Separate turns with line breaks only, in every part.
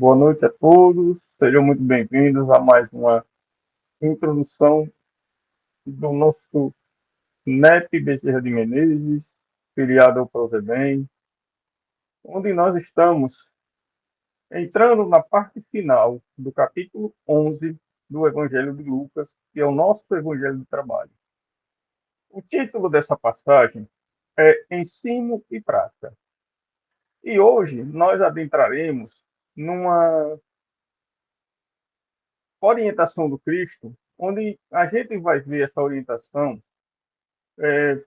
Boa noite a todos, sejam muito bem-vindos a mais uma introdução do nosso NEP Bezerra de Menezes, filiado ao Prozebem, onde nós estamos entrando na parte final do capítulo 11 do Evangelho de Lucas, que é o nosso Evangelho de Trabalho. O título dessa passagem é Ensino e Prática. E hoje nós adentraremos numa orientação do Cristo, onde a gente vai ver essa orientação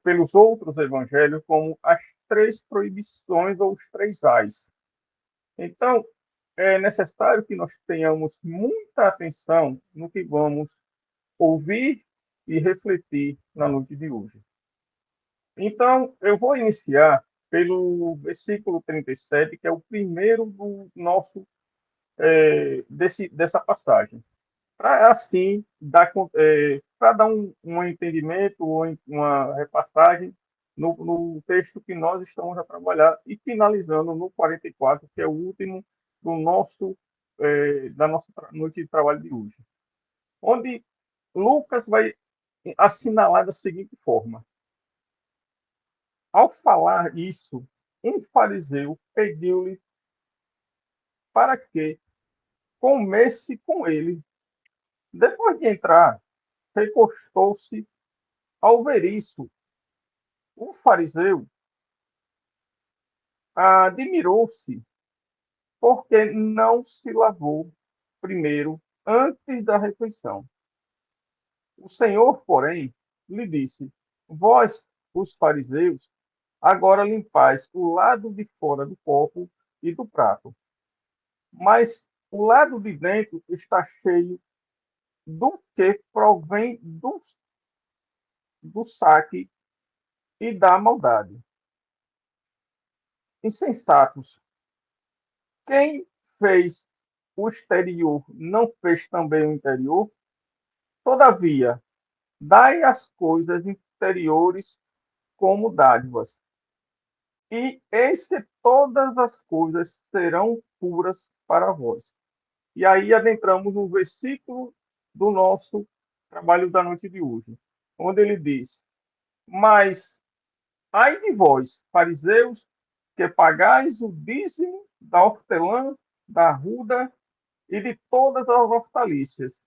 pelos outros evangelhos como as três proibições ou os três ais. Então, é necessário que nós tenhamos muita atenção no que vamos ouvir e refletir na noite de hoje. Então, eu vou iniciar pelo versículo 37, que é o primeiro do nosso dessa passagem, para assim dar um entendimento ou uma repassagem no texto que nós estamos a trabalhar e finalizando no 44, que é o último do nosso da nossa noite de trabalho de hoje, onde Lucas vai assinalar da seguinte forma: ao falar isso, um fariseu pediu-lhe para que comesse com ele. Depois de entrar, recostou-se. Ao ver isso, o fariseu admirou-se, porque não se lavou primeiro antes da refeição. O Senhor, porém, lhe disse: Vós, os fariseus, agora limpais o lado de fora do copo e do prato, mas o lado de dentro está cheio do que provém do saque e da maldade. Insensatos, quem fez o exterior não fez também o interior? Todavia, dai as coisas interiores como dádivas, e eis que todas as coisas serão puras para vós. E aí adentramos no versículo do nosso trabalho da noite de hoje, onde ele diz: Mas ai de vós, fariseus, que pagais o dízimo da hortelã, da arruda e de todas as hortaliças,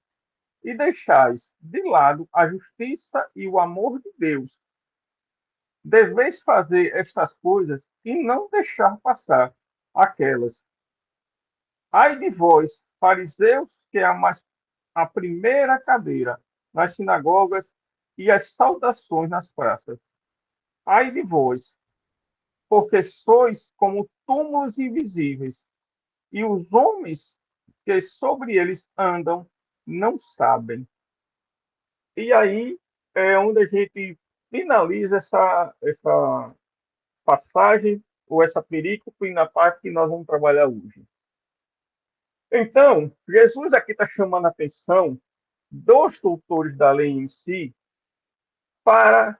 e deixais de lado a justiça e o amor de Deus. Deveis fazer estas coisas e não deixar passar aquelas. Ai de vós, fariseus, que amais a primeira cadeira nas sinagogas e as saudações nas praças. Ai de vós, porque sois como túmulos invisíveis, e os homens que sobre eles andam não sabem. E aí é onde a gente finaliza essa passagem ou essa perícope na parte que nós vamos trabalhar hoje. Então, Jesus aqui está chamando a atenção dos doutores da lei em si para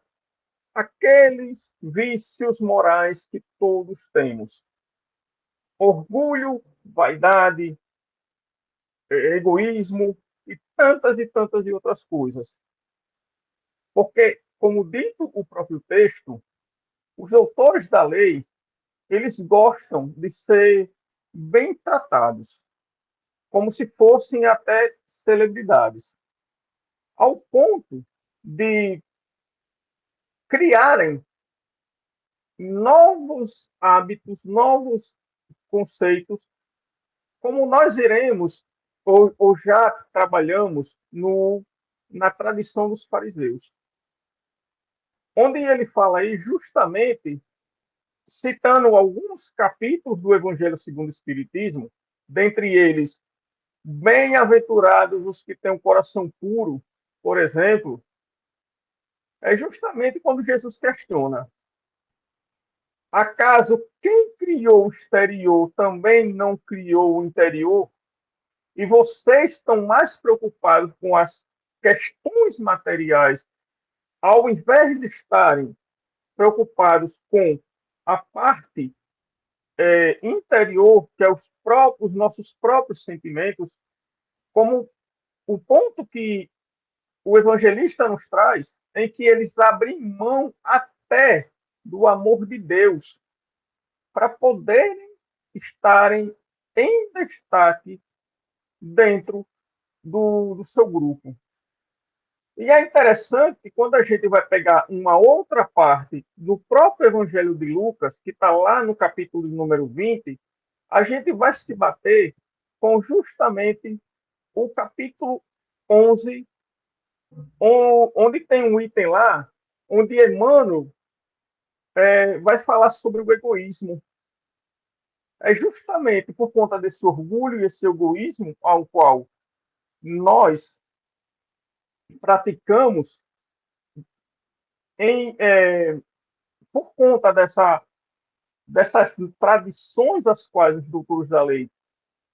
aqueles vícios morais que todos temos: orgulho, vaidade, egoísmo e tantas e outras coisas. Porque, como dito o próprio texto, os doutores da lei, eles gostam de ser bem tratados, como se fossem até celebridades, ao ponto de criarem novos hábitos, novos conceitos, como nós iremos ou já trabalhamos na tradição dos fariseus, onde ele fala aí justamente citando alguns capítulos do Evangelho segundo o Espiritismo, dentre eles, bem-aventurados os que têm um coração puro, por exemplo, é justamente quando Jesus questiona: acaso quem criou o exterior também não criou o interior? E vocês estão mais preocupados com as questões materiais, ao invés de estarem preocupados com a parte interior, que é os nossos próprios sentimentos, como o ponto que o evangelista nos traz, em que eles abrem mão até do amor de Deus para poderem estarem em destaque dentro do seu grupo. E é interessante que quando a gente vai pegar uma outra parte do próprio Evangelho de Lucas, que está lá no capítulo número 20, a gente vai se bater com justamente o capítulo 11, onde tem um item lá, onde Emmanuel vai falar sobre o egoísmo. É justamente por conta desse orgulho e esse egoísmo ao qual nós praticamos em, por conta dessas tradições as quais os doutores da lei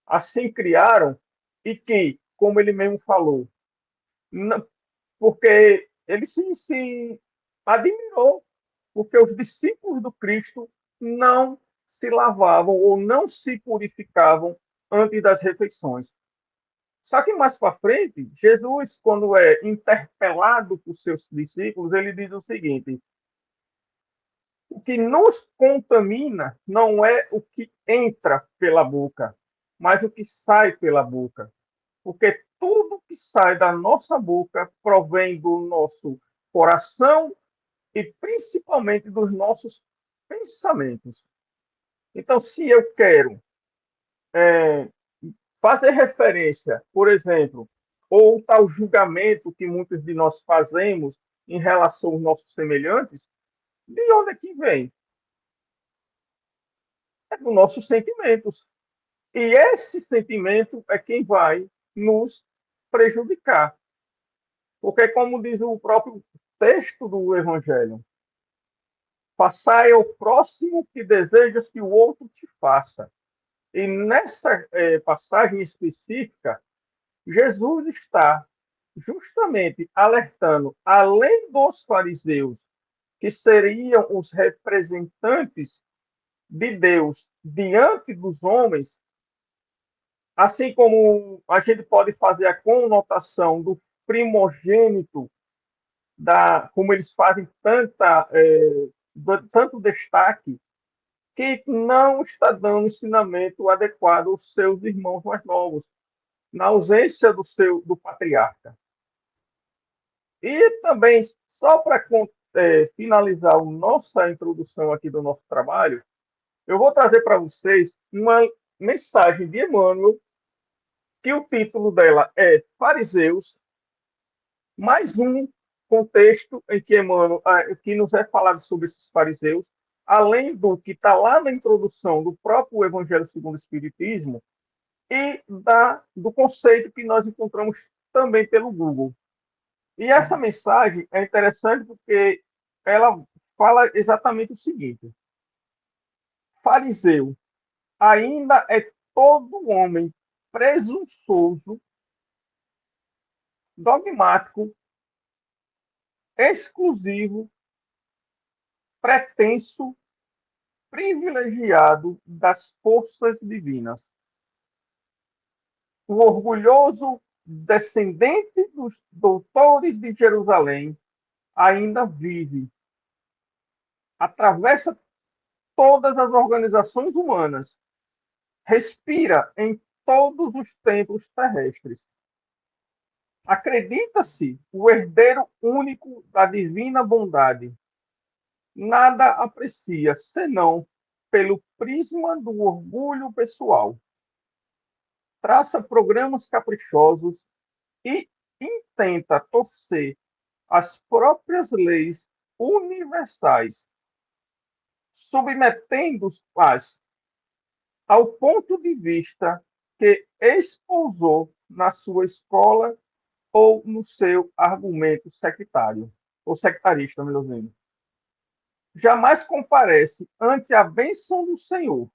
assim criaram e que, como ele mesmo falou, porque ele se admirou, porque os discípulos do Cristo não se lavavam ou não se purificavam antes das refeições. Só que mais para frente, Jesus, quando é interpelado por seus discípulos, ele diz o seguinte: o que nos contamina não é o que entra pela boca, mas o que sai pela boca. Porque tudo que sai da nossa boca provém do nosso coração e principalmente dos nossos pensamentos. Então, se eu quero é, fazer referência, por exemplo, ou tal julgamento que muitos de nós fazemos em relação aos nossos semelhantes, de onde é que vem? É dos nossos sentimentos. E esse sentimento é quem vai nos prejudicar. Porque, como diz o próprio texto do Evangelho, passai ao próximo que desejas que o outro te faça. E nessa passagem específica, Jesus está justamente alertando, além dos fariseus, que seriam os representantes de Deus diante dos homens, assim como a gente pode fazer a conotação do primogênito, como eles fazem tanto destaque, que não está dando ensinamento adequado aos seus irmãos mais novos, na ausência do patriarca. E também, só para finalizar a nossa introdução aqui do nosso trabalho, eu vou trazer para vocês uma mensagem de Emmanuel, que o título dela é Fariseus, mais um contexto em que Emmanuel, que nos é falado sobre esses fariseus, além do que está lá na introdução do próprio Evangelho segundo o Espiritismo e do conceito que nós encontramos também pelo Google. E essa mensagem é interessante porque ela fala exatamente o seguinte: fariseu ainda é todo homem presunçoso, dogmático, exclusivo, pretenso, privilegiado das forças divinas. O orgulhoso descendente dos doutores de Jerusalém ainda vive, atravessa todas as organizações humanas, respira em todos os templos terrestres. Acredita-se o herdeiro único da divina bondade. Nada aprecia senão pelo prisma do orgulho pessoal. Traça programas caprichosos e intenta torcer as próprias leis universais, submetendo-as ao ponto de vista que espousou na sua escola ou no seu argumento sectário, ou sectarista, melhor dizendo. Jamais comparece ante a bênção do Senhor,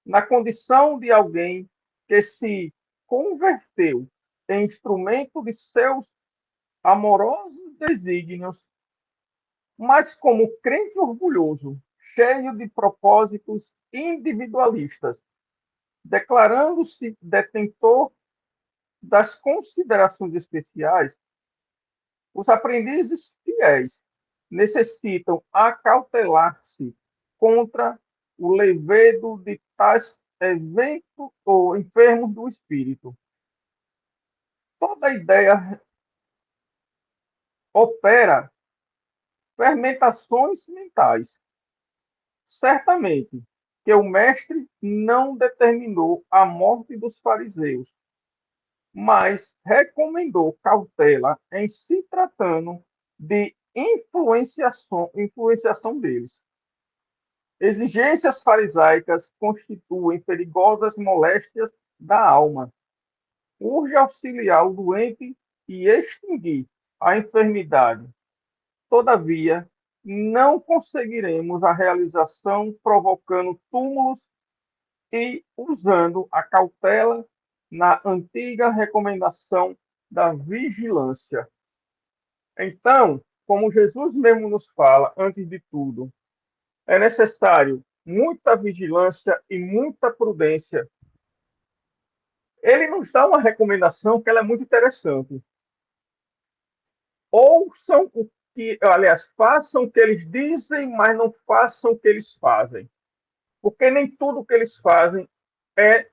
na condição de alguém que se converteu em instrumento de seus amorosos desígnios, mas como crente orgulhoso, cheio de propósitos individualistas, declarando-se detentor das considerações especiais. Os aprendizes fiéis necessitam acautelar-se contra o levedo de tais eventos ou enfermos do espírito. Toda ideia opera fermentações mentais. Certamente que o mestre não determinou a morte dos fariseus, mas recomendou cautela em se tratando de influenciação deles. Exigências farisaicas constituem perigosas moléstias da alma. Urge auxiliar o doente e extinguir a enfermidade. Todavia, não conseguiremos a realização provocando túmulos e usando a cautela na antiga recomendação da vigilância. Então, como Jesus mesmo nos fala, antes de tudo, é necessário muita vigilância e muita prudência. Ele nos dá uma recomendação que ela é muito interessante. Ouçam o que, aliás, façam o que eles dizem, mas não façam o que eles fazem. Porque nem tudo o que eles fazem é,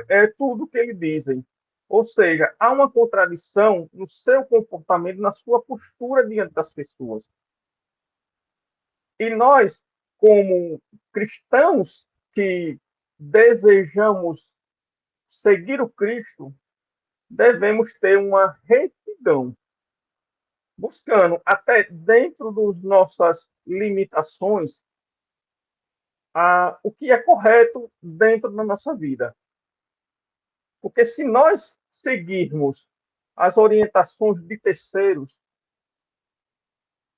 é tudo o que eles dizem. Ou seja, há uma contradição no seu comportamento, na sua postura diante das pessoas. E nós, como cristãos que desejamos seguir o Cristo, devemos ter uma retidão, buscando até dentro das nossas limitações o que é correto dentro da nossa vida. Porque se nós seguirmos as orientações de terceiros,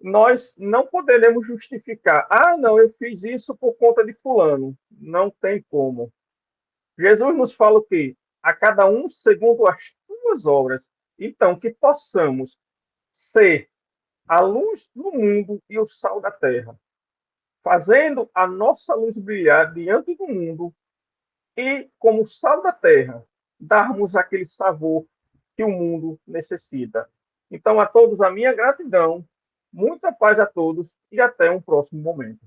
nós não poderemos justificar. Ah, não, eu fiz isso por conta de fulano. Não tem como. Jesus nos fala o quê? A cada um segundo as tuas obras. Então, que possamos ser a luz do mundo e o sal da terra, fazendo a nossa luz brilhar diante do mundo e, como sal da terra, darmos aquele sabor que o mundo necessita. Então, a todos a minha gratidão, muita paz a todos e até um próximo momento.